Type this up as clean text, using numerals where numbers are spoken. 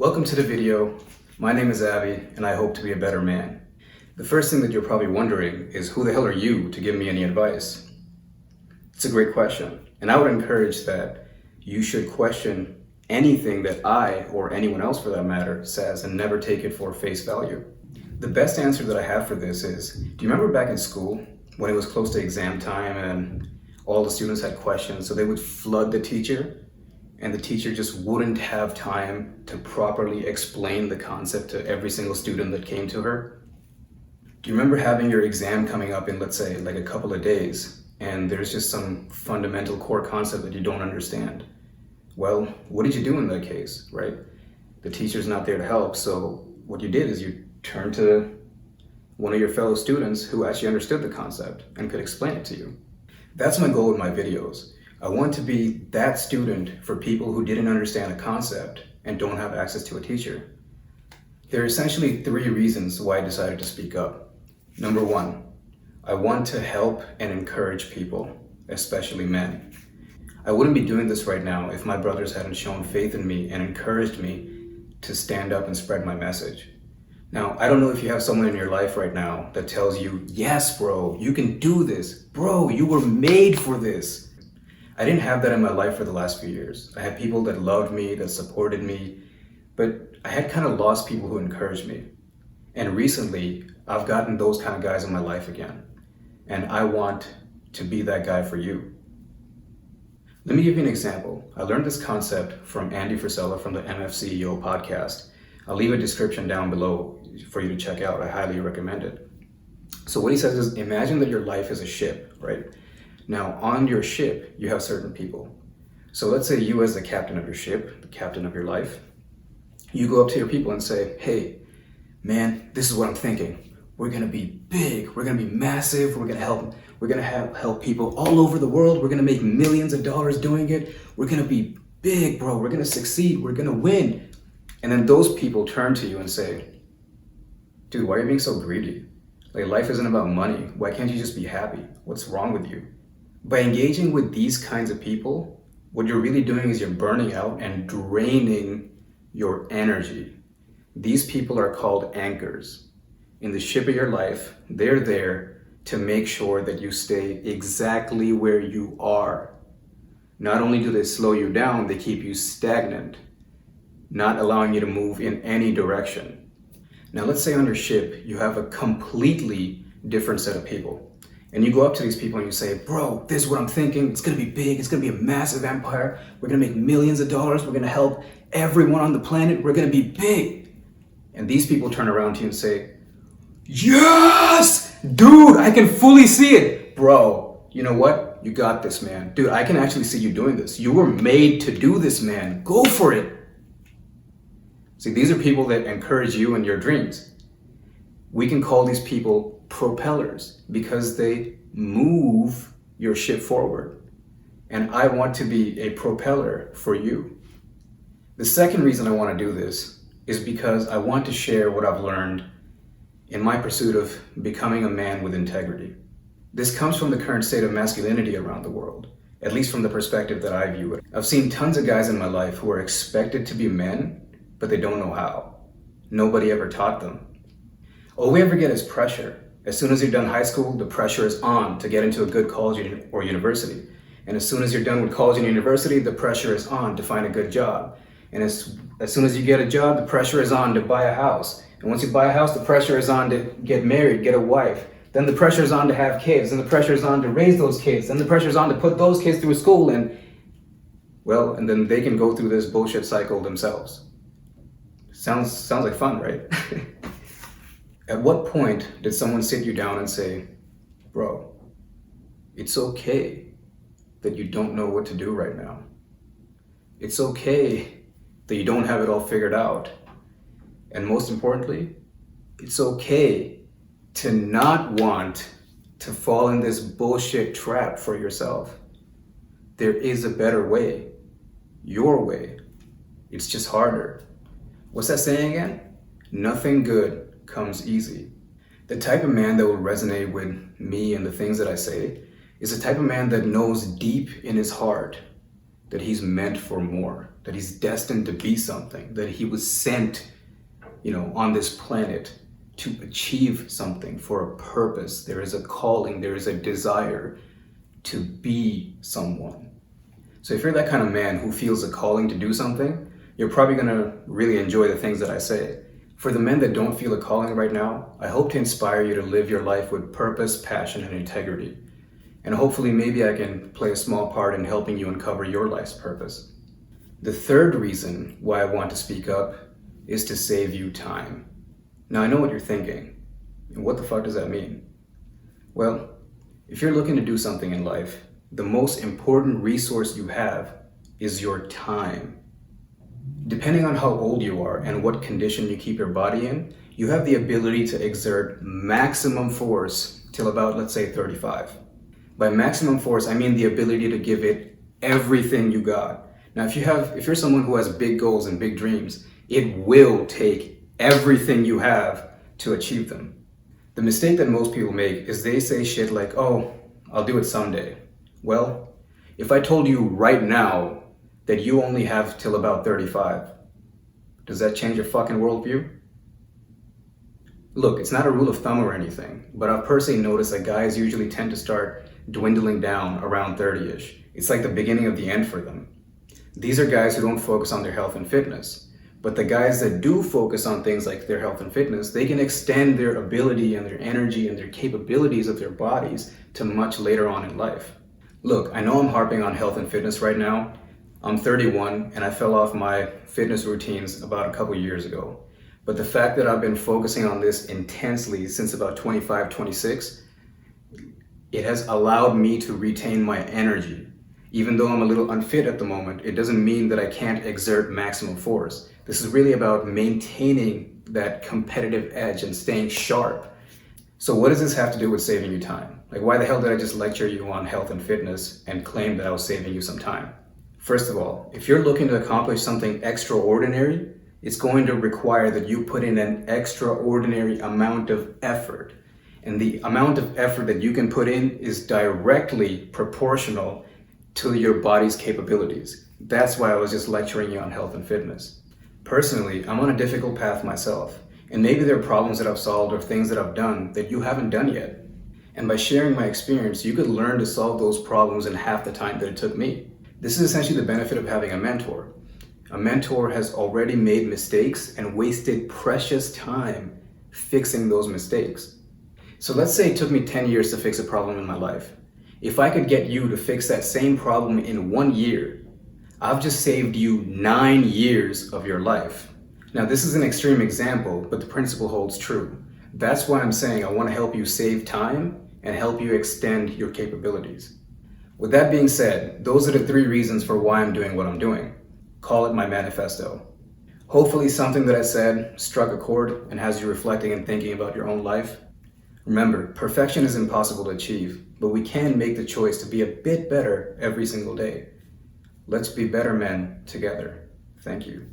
Welcome to the video. My name is Abby, and I hope to be a better man. The first thing that you're probably wondering is, who the hell are you to give me any advice? It's a great question, and I would encourage that you should question anything that I, or anyone else for that matter, says and never take it for face value. The best answer that I have for this is, do you remember back in school when it was close to exam time and all the students had questions, so they would flood the teacher? And the teacher just wouldn't have time to properly explain the concept to every single student that came to her. Do you remember having your exam coming up in, let's say, like a couple of days, and there's just some fundamental core concept that you don't understand? Well, what did you do in that case, right? The teacher's not there to help, so what you did is you turned to one of your fellow students who actually understood the concept and could explain it to you. That's my goal with my videos. I want to be that student for people who didn't understand a concept and don't have access to a teacher. There are essentially three reasons why I decided to speak up. Number one, I want to help and encourage people, especially men. I wouldn't be doing this right now if my brothers hadn't shown faith in me and encouraged me to stand up and spread my message. Now, I don't know if you have someone in your life right now that tells you, yes, bro, you can do this. Bro, you were made for this. I didn't have that in my life for the last few years. I had people that loved me, that supported me, but I had kind of lost people who encouraged me. And recently, I've gotten those kind of guys in my life again. And I want to be that guy for you. Let me give you an example. I learned this concept from Andy Frisella from the MFCEO podcast. I'll leave a description down below for you to check out. I highly recommend it. So what he says is, imagine that your life is a ship, right? Now, on your ship, you have certain people. So let's say you, as the captain of your ship, the captain of your life, you go up to your people and say, hey, man, this is what I'm thinking. We're gonna be big, we're gonna be massive, we're gonna help people all over the world, we're gonna make millions of dollars doing it, we're gonna be big, bro, we're gonna succeed, we're gonna win. And then those people turn to you and say, dude, why are you being so greedy? Like, life isn't about money. Why can't you just be happy? What's wrong with you? By engaging with these kinds of people, what you're really doing is you're burning out and draining your energy. These people are called anchors. In the ship of your life, they're there to make sure that you stay exactly where you are. Not only do they slow you down, they keep you stagnant, not allowing you to move in any direction. Now, let's say on your ship, you have a completely different set of people. And you go up to these people and you say, bro, this is what I'm thinking. It's gonna be big. It's gonna be a massive empire. We're gonna make millions of dollars. We're gonna help everyone on the planet. We're gonna be big. And these people turn around to you and say, yes, dude, I can fully see it. Bro, you know what? You got this, man. Dude, I can actually see you doing this. You were made to do this, man. Go for it. See, these are people that encourage you in your dreams. We can call these people propellers because they move your ship forward. And I want to be a propeller for you. The second reason I want to do this is because I want to share what I've learned in my pursuit of becoming a man with integrity. This comes from the current state of masculinity around the world, at least from the perspective that I view it. I've seen tons of guys in my life who are expected to be men, but they don't know how. Nobody ever taught them. All we ever get is pressure. As soon as you're done high school, the pressure is on to get into a good college or university. And as soon as you're done with college and university, the pressure is on to find a good job. And as soon as you get a job, the pressure is on to buy a house. And once you buy a house, the pressure is on to get married, get a wife. Then the pressure is on to have kids. And the pressure is on to raise those kids. And the pressure is on to put those kids through school. And then they can go through this bullshit cycle themselves. Sounds like fun, right? At what point did someone sit you down and say, bro, it's okay that you don't know what to do right now. It's okay that you don't have it all figured out. And most importantly, it's okay to not want to fall in this bullshit trap for yourself. There is a better way, your way. It's just harder. What's that saying again? Nothing good comes easy. The type of man that will resonate with me and the things that I say is the type of man that knows deep in his heart that he's meant for more, that he's destined to be something, that he was sent, on this planet to achieve something for a purpose. There is a calling, there is a desire to be someone. So if you're that kind of man who feels a calling to do something, you're probably gonna really enjoy the things that I say. For the men that don't feel a calling right now, I hope to inspire you to live your life with purpose, passion, and integrity. And hopefully maybe I can play a small part in helping you uncover your life's purpose. The third reason why I want to speak up is to save you time. Now I know what you're thinking. What the fuck does that mean? Well, if you're looking to do something in life, the most important resource you have is your time. Depending on how old you are and what condition you keep your body in, you have the ability to exert maximum force till about, let's say, 35. By maximum force, I mean the ability to give it everything you got. Now, if you're someone who has big goals and big dreams, it will take everything you have to achieve them. The mistake that most people make is they say shit like, oh, I'll do it someday. Well, if I told you right now that you only have till about 35, does that change your fucking worldview? Look, it's not a rule of thumb or anything, but I've personally noticed that guys usually tend to start dwindling down around 30-ish. It's like the beginning of the end for them. These are guys who don't focus on their health and fitness. But the guys that do focus on things like their health and fitness, they can extend their ability and their energy and their capabilities of their bodies to much later on in life. Look, I know I'm harping on health and fitness right now. I'm 31 and I fell off my fitness routines about a couple years ago. But the fact that I've been focusing on this intensely since about 25, 26, it has allowed me to retain my energy. Even though I'm a little unfit at the moment, it doesn't mean that I can't exert maximum force. This is really about maintaining that competitive edge and staying sharp. So what does this have to do with saving you time? Like, why the hell did I just lecture you on health and fitness and claim that I was saving you some time? First of all, if you're looking to accomplish something extraordinary, it's going to require that you put in an extraordinary amount of effort. And the amount of effort that you can put in is directly proportional to your body's capabilities. That's why I was just lecturing you on health and fitness. Personally, I'm on a difficult path myself, and maybe there are problems that I've solved or things that I've done that you haven't done yet. And by sharing my experience, you could learn to solve those problems in half the time that it took me. This is essentially the benefit of having a mentor. A mentor has already made mistakes and wasted precious time fixing those mistakes. So let's say it took me 10 years to fix a problem in my life. If I could get you to fix that same problem in 1 year, I've just saved you 9 years of your life. Now, this is an extreme example, but the principle holds true. That's why I'm saying I want to help you save time and help you extend your capabilities. With that being said, those are the 3 reasons for why I'm doing what I'm doing. Call it my manifesto. Hopefully something that I said struck a chord and has you reflecting and thinking about your own life. Remember, perfection is impossible to achieve, but we can make the choice to be a bit better every single day. Let's be better men together. Thank you.